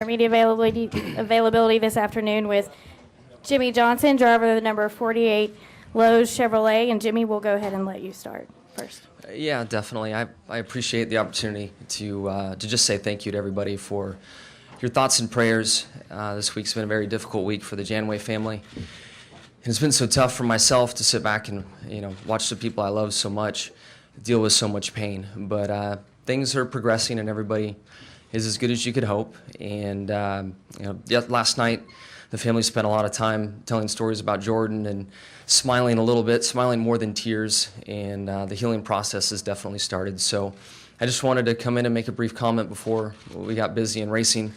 Media availability this afternoon with Jimmie Johnson, driver of the number 48 Lowe's Chevrolet. And Jimmie, we'll go ahead and let you start first. Yeah, definitely. I appreciate the opportunity to just say thank you to everybody for your thoughts and prayers. This week's been a very difficult week for the Janway family. And it's been so tough for myself to sit back and watch the people I love so much deal with so much pain. But things are progressing, and everybody is as good as you could hope. And last night the family spent a lot of time telling stories about Jordan and smiling a little bit, smiling more than tears, and the healing process has definitely started. So I just wanted to come in and make a brief comment before we got busy in racing,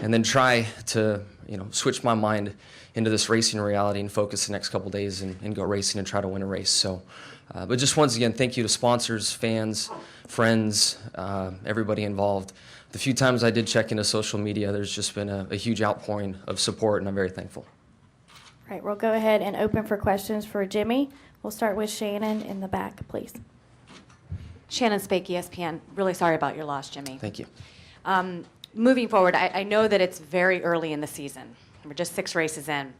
and then try to switch my mind into this racing reality and focus the next couple days and go racing and try to win a race. So but just once again, thank you to sponsors, fans, friends, everybody involved. The few times I did check into social media, there's just been a huge outpouring of support, and I'm very thankful. All right, we'll go ahead and open for questions for Jimmie. We'll start with Shannon in the back, please. Shannon Spake, ESPN. Really sorry about your loss, Jimmie. Thank you. Moving forward, I know that it's very early in the season. We're just 6 races in.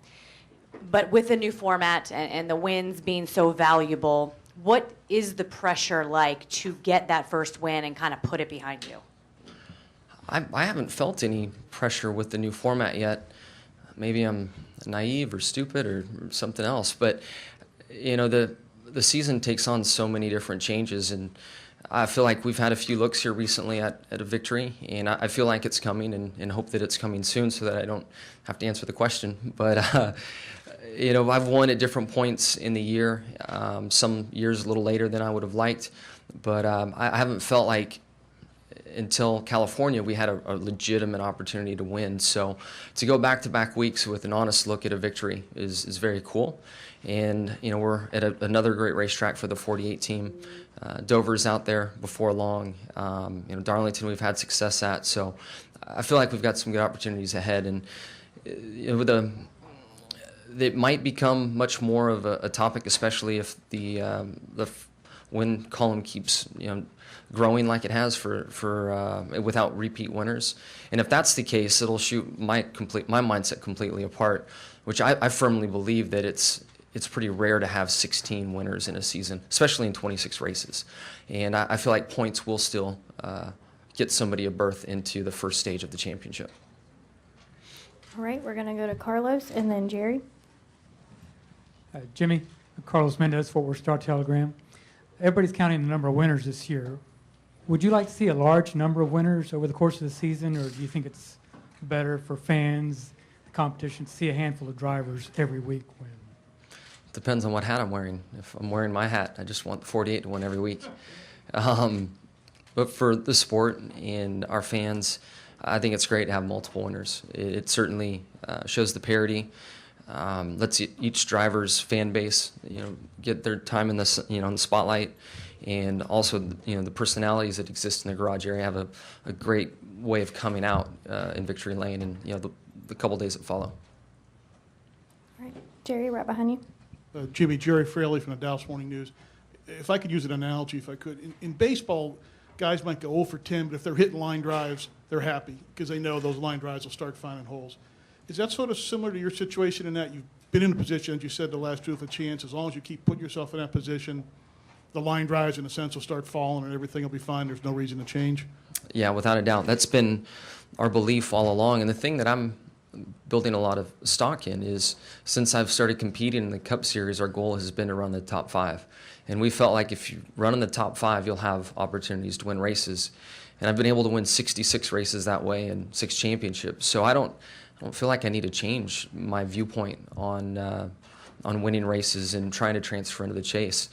But with the new format and the wins being so valuable, what is the pressure like to get that first win and kind of put it behind you? I haven't felt any pressure with the new format yet. Maybe I'm naive or stupid or something else, but the season takes on so many different changes, and I feel like we've had a few looks here recently at a victory, and I feel like it's coming, and hope that it's coming soon so that I don't have to answer the question. But I've won at different points in the year, some years a little later than I would have liked, but I haven't felt like until California we had a legitimate opportunity to win. So to go back-to-back weeks with an honest look at a victory is very cool. And we're at another great racetrack for the 48 team. Dover's out there before long. Darlington we've had success at. So I feel like we've got some good opportunities ahead. And it might become much more of a topic, especially if the win column keeps growing like it has for without repeat winners. And if that's the case, it'll shoot my mindset completely apart, which I firmly believe that it's pretty rare to have 16 winners in a season, especially in 26 races. And I feel like points will still get somebody a berth into the first stage of the championship. All right, we're going to go to Carlos and then Jerry. Jimmie, Carlos Mendez, Fort Worth Star-Telegram. Everybody's counting the number of winners this year. Would you like to see a large number of winners over the course of the season, or do you think it's better for fans, the competition, to see a handful of drivers every week win? Depends on what hat I'm wearing. If I'm wearing my hat, I just want 48 to win every week. But for the sport and our fans, I think it's great to have multiple winners. It certainly shows the parity. Lets each driver's fan base, get their time in the, in the spotlight, and also, the personalities that exist in the garage area have a great way of coming out in victory lane, and the couple days that follow. All right, Jerry, right behind you. Jimmie, Jerry Fraley from the Dallas Morning News. If I could use an analogy, if I could, in baseball, guys might go 0 for 10, but if they're hitting line drives, they're happy because they know those line drives will start finding holes. Is that sort of similar to your situation in that you've been in a position, as you said, the last 2 with a chance? As long as you keep putting yourself in that position, the line drives, in a sense, will start falling and everything will be fine. There's no reason to change? Yeah, without a doubt. That's been our belief all along. And the thing that I'm building a lot of stock in is, since I've started competing in the Cup Series, our goal has been to run the top 5. And we felt like if you run in the top 5, you'll have opportunities to win races. And I've been able to win 66 races that way and 6 championships. So I don't feel like I need to change my viewpoint on winning races and trying to transfer into the chase.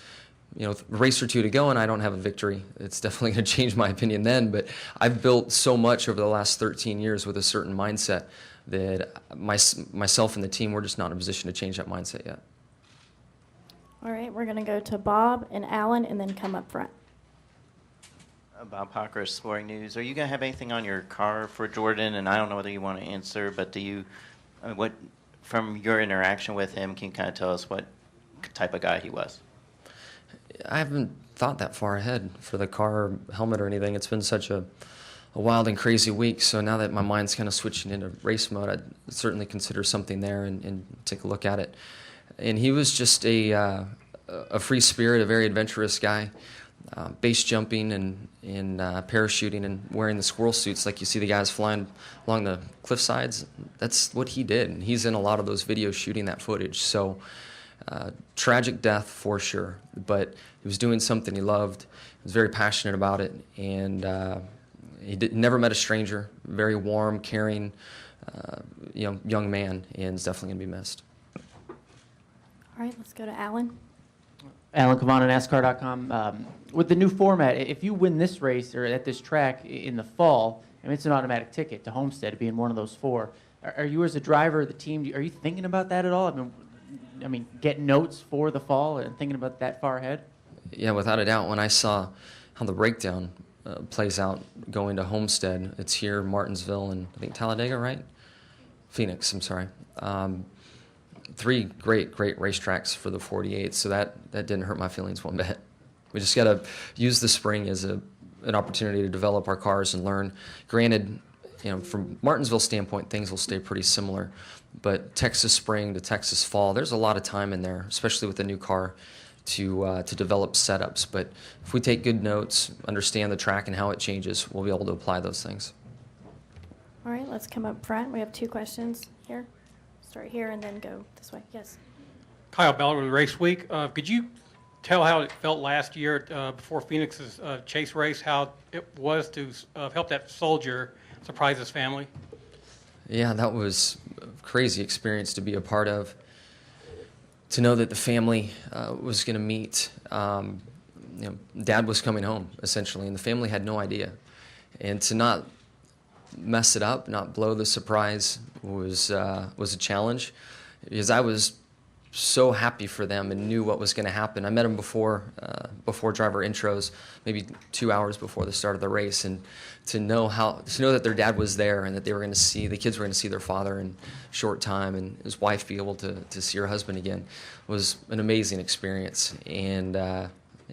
A race or 2 to go and I don't have a victory. It's definitely going to change my opinion then, but I've built so much over the last 13 years with a certain mindset that myself and the team, we're just not in a position to change that mindset yet. All right, we're going to go to Bob and Alan and then come up front. Bob Hocker, Sporting News. Are you going to have anything on your car for Jordan? And I don't know whether you want to answer, but do you, from your interaction with him, can you kind of tell us what type of guy he was? I haven't thought that far ahead for the car or helmet or anything. It's been such a wild and crazy week. So now that my mind's kind of switching into race mode, I'd certainly consider something there and take a look at it. And he was just a free spirit, a very adventurous guy, base jumping and parachuting and wearing the squirrel suits like you see the guys flying along the cliff sides. That's what he did, and he's in a lot of those videos shooting that footage. So tragic death for sure, but he was doing something he loved. He was very passionate about it, and never met a stranger. Very warm, caring, young man, and is definitely going to be missed. All right, let's go to Alan. Alan Cavana, NASCAR.com. With the new format, if you win this race or at this track in the fall, I mean, it's an automatic ticket to Homestead, being one of those 4. Are you, as a driver of the team, are you thinking about that at all? I mean, getting notes for the fall and thinking about that far ahead? Yeah, without a doubt. When I saw how the breakdown plays out going to Homestead, it's here, Martinsville, and I think Talladega, right? Phoenix, I'm sorry. 3 great racetracks for the 48, so that didn't hurt my feelings one bit. We just got to use the spring as an opportunity to develop our cars and learn. Granted, from Martinsville's standpoint, things will stay pretty similar, but Texas spring to Texas fall, there's a lot of time in there, especially with the new car, to develop setups. But if we take good notes, understand the track and how it changes, we'll be able to apply those things. All right, let's come up front. We have 2 questions here. Start here and then go this way. Yes. Kyle Ballard with Race Week. Could you tell how it felt last year before Phoenix's chase race, how it was to help that soldier surprise his family? Yeah, that was a crazy experience to be a part of. To know that the family was going to meet, Dad was coming home, essentially, and the family had no idea. And to not mess it up, not blow the surprise was a challenge, because I was so happy for them and knew what was going to happen. I met them before driver intros, maybe 2 hours before the start of the race, and to know that their dad was there and that the kids were going to see their father in a short time, and his wife be able to see her husband again was an amazing experience, and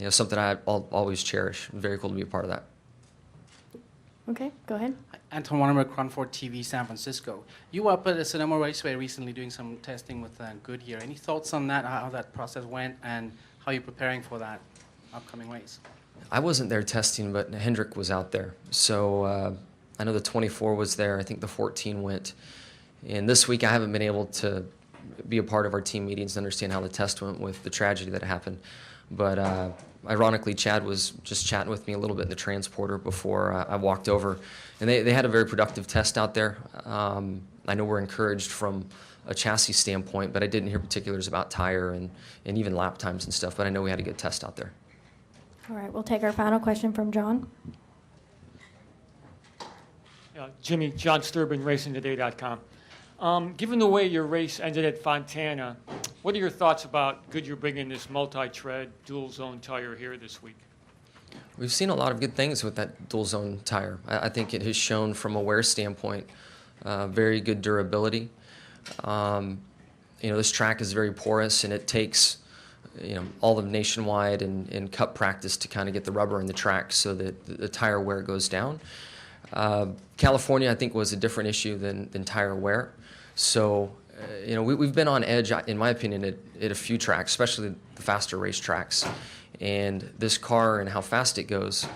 something I'll always cherish. Very cool to be a part of that. Okay, go ahead. Anton Warner, Cronford TV, San Francisco. You were up at the Sonoma Raceway recently doing some testing with Goodyear. Any thoughts on that, how that process went, and how you're preparing for that upcoming race? I wasn't there testing, but Hendrick was out there. So I know the 24 was there. I think the 14 went. And this week I haven't been able to be a part of our team meetings to understand how the test went with the tragedy that happened. But ironically, Chad was just chatting with me a little bit in the transporter before I walked over. And they had a very productive test out there. I know we're encouraged from a chassis standpoint, but I didn't hear particulars about tire and even lap times and stuff. But I know we had a good test out there. All right, we'll take our final question from John. Jimmie, John Sturban, RacingToday.com. Given the way your race ended at Fontana, what are your thoughts about Goodyear bringing this multi-tread, dual-zone tire here this week? We've seen a lot of good things with that dual-zone tire. I think it has shown from a wear standpoint very good durability. This track is very porous, and it takes all of Nationwide and Cup practice to kind of get the rubber in the track so that the tire wear goes down. California, I think, was a different issue than tire wear. So, we've been on edge, in my opinion, at a few tracks, especially the faster race tracks. And this car and how fast it goes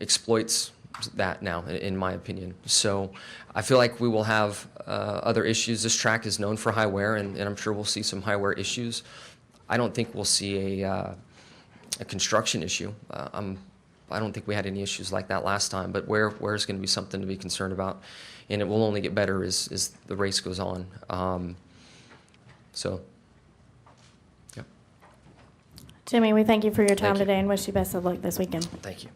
exploits that now, in my opinion. So I feel like we will have other issues. This track is known for high wear, and I'm sure we'll see some high wear issues. I don't think we'll see a construction issue. I don't think we had any issues like that last time, but wear is going to be something to be concerned about, and it will only get better as the race goes on. Jimmie, we thank you for your time Thank you. today and wish you best of luck this weekend. Thank you.